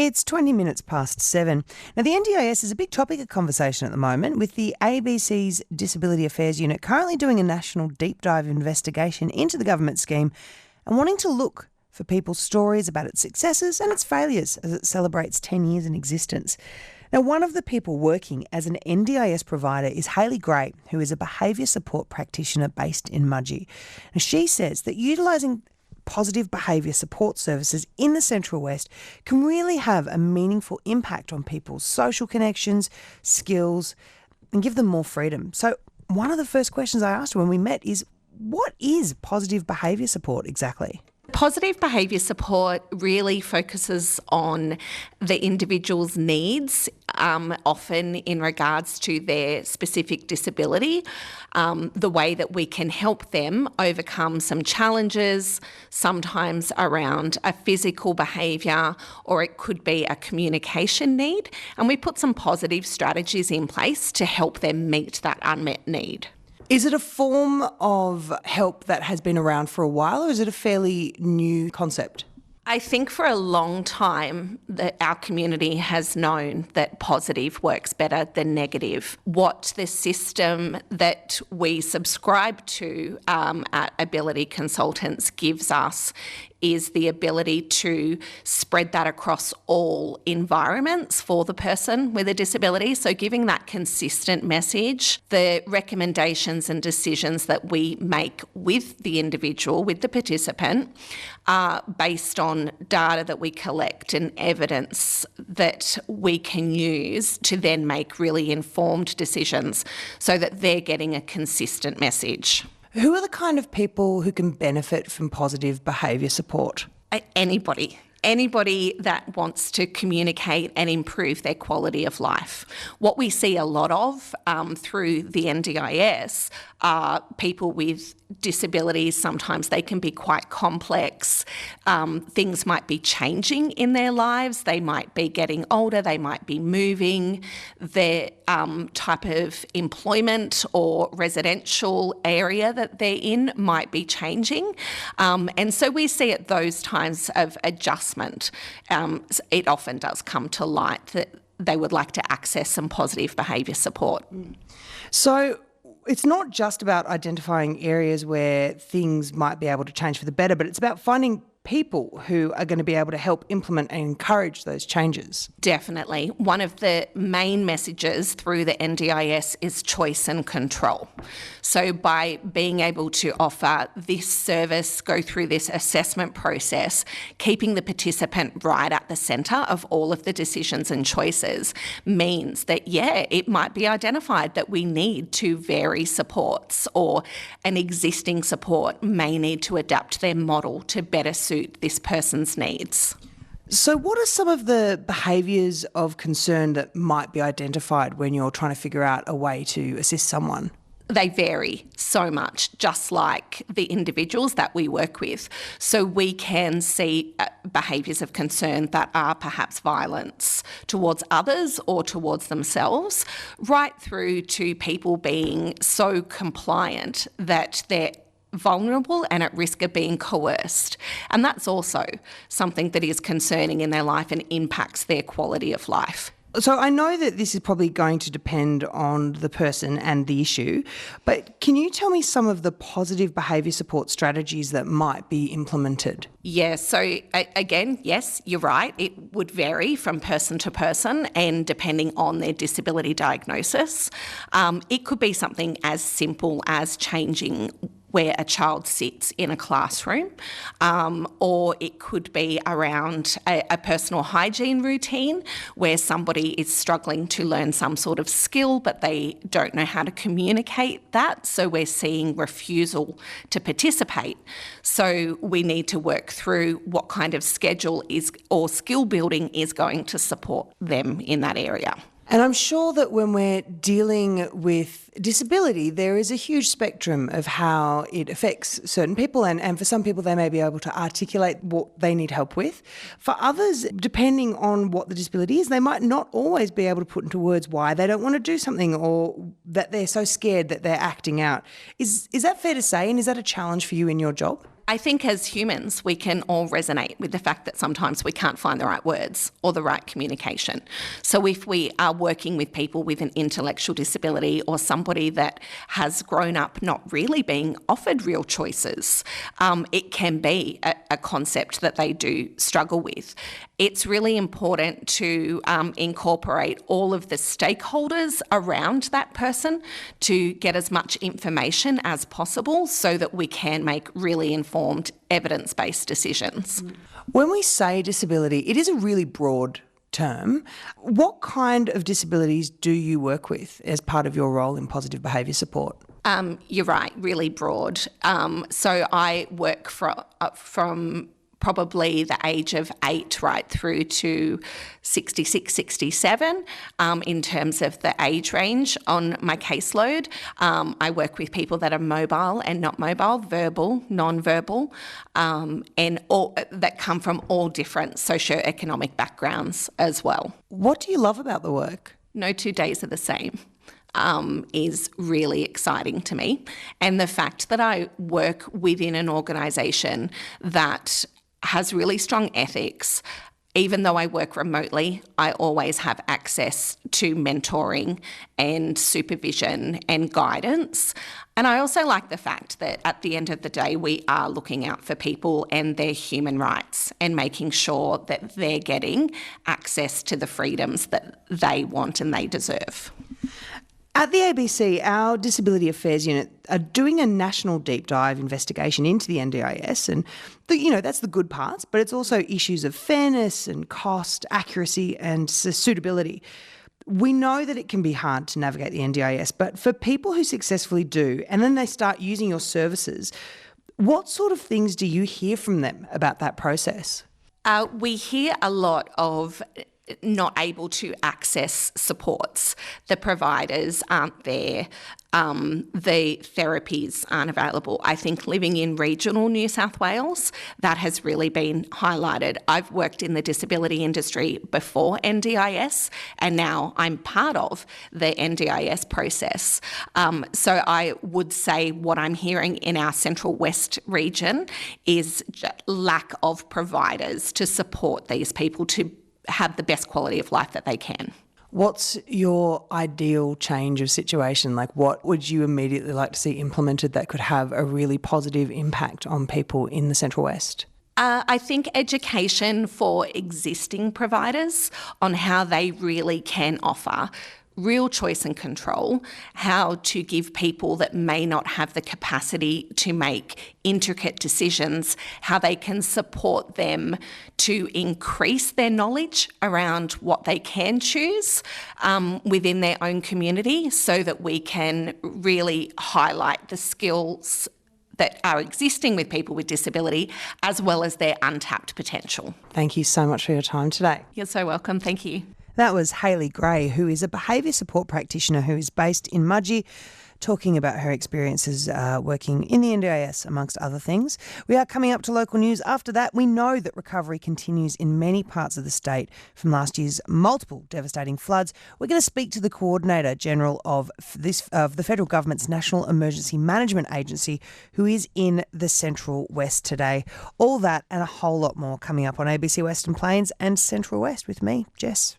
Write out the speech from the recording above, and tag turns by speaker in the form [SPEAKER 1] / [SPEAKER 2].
[SPEAKER 1] It's 20 minutes past 7. Now, the NDIS is a big topic of conversation at the moment, with the ABC's Disability Affairs Unit currently doing a national deep dive investigation into the government scheme and wanting to look for people's stories about its successes and its failures as it celebrates 10 years in existence. Now, one of the people working as an NDIS provider is Hayley Gray, who is a behaviour support practitioner based in Mudgee. Now, she says that utilising positive behaviour support services in the Central West can really have a meaningful impact on people's social connections, skills, and give them more freedom. So one of the first questions I asked her when we met is, what is positive behaviour support exactly?
[SPEAKER 2] Positive behaviour support really focuses on the individual's needs, often in regards to their specific disability, the way that we can help them overcome some challenges, sometimes around a physical behaviour, or it could be a communication need. And we put some positive strategies in place to help them meet that unmet need.
[SPEAKER 1] Is it a form of help that has been around for a while, or is it a fairly new concept?
[SPEAKER 2] I think for a long time that our community has known that positive works better than negative. What the system that we subscribe to at Ability Consultants gives us is the ability to spread that across all environments for the person with a disability. So giving that consistent message, the recommendations and decisions that we make with the individual, with the participant, are based on data that we collect and evidence that we can use to then make really informed decisions so that they're getting a consistent message.
[SPEAKER 1] Who are the kind of people who can benefit from positive behaviour support?
[SPEAKER 2] Anybody. Anybody that wants to communicate and improve their quality of life. What we see a lot of through the NDIS are people with disabilities. Sometimes they can be quite complex. Things might be changing in their lives. They might be getting older. They might be moving. Their type of employment or residential area that they're in might be changing. And so we see at those times of adjustment, it often does come to light that they would like to access some positive behaviour support.
[SPEAKER 1] So it's not just about identifying areas where things might be able to change for the better, but it's about finding people who are going to be able to help implement and encourage those changes.
[SPEAKER 2] Definitely. One of the main messages through the NDIS is choice and control. So by being able to offer this service, go through this assessment process, keeping the participant right at the centre of all of the decisions and choices means that, it might be identified that we need to vary supports, or an existing support may need to adapt their model to better suit this person's needs.
[SPEAKER 1] So what are some of the behaviours of concern that might be identified when you're trying to figure out a way to assist someone?
[SPEAKER 2] They vary so much, just like the individuals that we work with. So we can see behaviours of concern that are perhaps violence towards others or towards themselves, right through to people being so compliant that they're vulnerable and at risk of being coerced. And that's also something that is concerning in their life and impacts their quality of life.
[SPEAKER 1] So I know that this is probably going to depend on the person and the issue, but can you tell me some of the positive behaviour support strategies that might be implemented?
[SPEAKER 2] Yeah, so again, yes, you're right. It would vary from person to person and depending on their disability diagnosis. It could be something as simple as changing where a child sits in a classroom, or it could be around a personal hygiene routine where somebody is struggling to learn some sort of skill but they don't know how to communicate that, so we're seeing refusal to participate. So we need to work through what kind of schedule is or skill building is going to support them in that area.
[SPEAKER 1] And I'm sure that when we're dealing with disability, there is a huge spectrum of how it affects certain people. And for some people, they may be able to articulate what they need help with. For others, depending on what the disability is, they might not always be able to put into words why they don't want to do something, or that they're so scared that they're acting out. Is that fair to say? And is that a challenge for you in your job?
[SPEAKER 2] I think as humans, we can all resonate with the fact that sometimes we can't find the right words or the right communication. So if we are working with people with an intellectual disability or somebody that has grown up not really being offered real choices, it can be a concept that they do struggle with. It's really important to incorporate all of the stakeholders around that person to get as much information as possible so that we can make really informed evidence-based decisions.
[SPEAKER 1] When we say disability, it is a really broad term. What kind of disabilities do you work with as part of your role in positive behaviour support?
[SPEAKER 2] You're right, really broad. So I work from probably the age of 8 right through to 66, 67 in terms of the age range on my caseload. I work with people that are mobile and not mobile, verbal, non-verbal, and all that come from all different socioeconomic backgrounds as well.
[SPEAKER 1] What do you love about the work?
[SPEAKER 2] No 2 days are the same. Is really exciting to me. And the fact that I work within an organisation that has really strong ethics. Even though I work remotely, I always have access to mentoring and supervision and guidance. And I also like the fact that at the end of the day, we are looking out for people and their human rights and making sure that they're getting access to the freedoms that they want and they deserve.
[SPEAKER 1] At the ABC, our Disability Affairs Unit are doing a national deep dive investigation into the NDIS, and that's the good parts, but it's also issues of fairness and cost, accuracy and suitability. We know that it can be hard to navigate the NDIS, but for people who successfully do, and then they start using your services, what sort of things do you hear from them about that process?
[SPEAKER 2] We hear a lot of not able to access supports. The providers aren't there. The therapies aren't available. I think living in regional New South Wales, that has really been highlighted. I've worked in the disability industry before NDIS, and now I'm part of the NDIS process. So I would say what I'm hearing in our Central West region is lack of providers to support these people to have the best quality of life that they can.
[SPEAKER 1] What's your ideal change of situation? Like, what would you immediately like to see implemented that could have a really positive impact on people in the Central West?
[SPEAKER 2] I think education for existing providers on how they really can offer real choice and control, how to give people that may not have the capacity to make intricate decisions, how they can support them to increase their knowledge around what they can choose within their own community so that we can really highlight the skills that are existing with people with disability as well as their untapped potential.
[SPEAKER 1] Thank you so much for your time today.
[SPEAKER 2] You're so welcome. Thank you.
[SPEAKER 1] That was Hayley Gray, who is a behaviour support practitioner who is based in Mudgee, talking about her experiences working in the NDIS, amongst other things. We are coming up to local news. After that, we know that recovery continues in many parts of the state from last year's multiple devastating floods. We're going to speak to the Coordinator General of the Federal Government's National Emergency Management Agency, who is in the Central West today. All that and a whole lot more coming up on ABC Western Plains and Central West with me, Jess.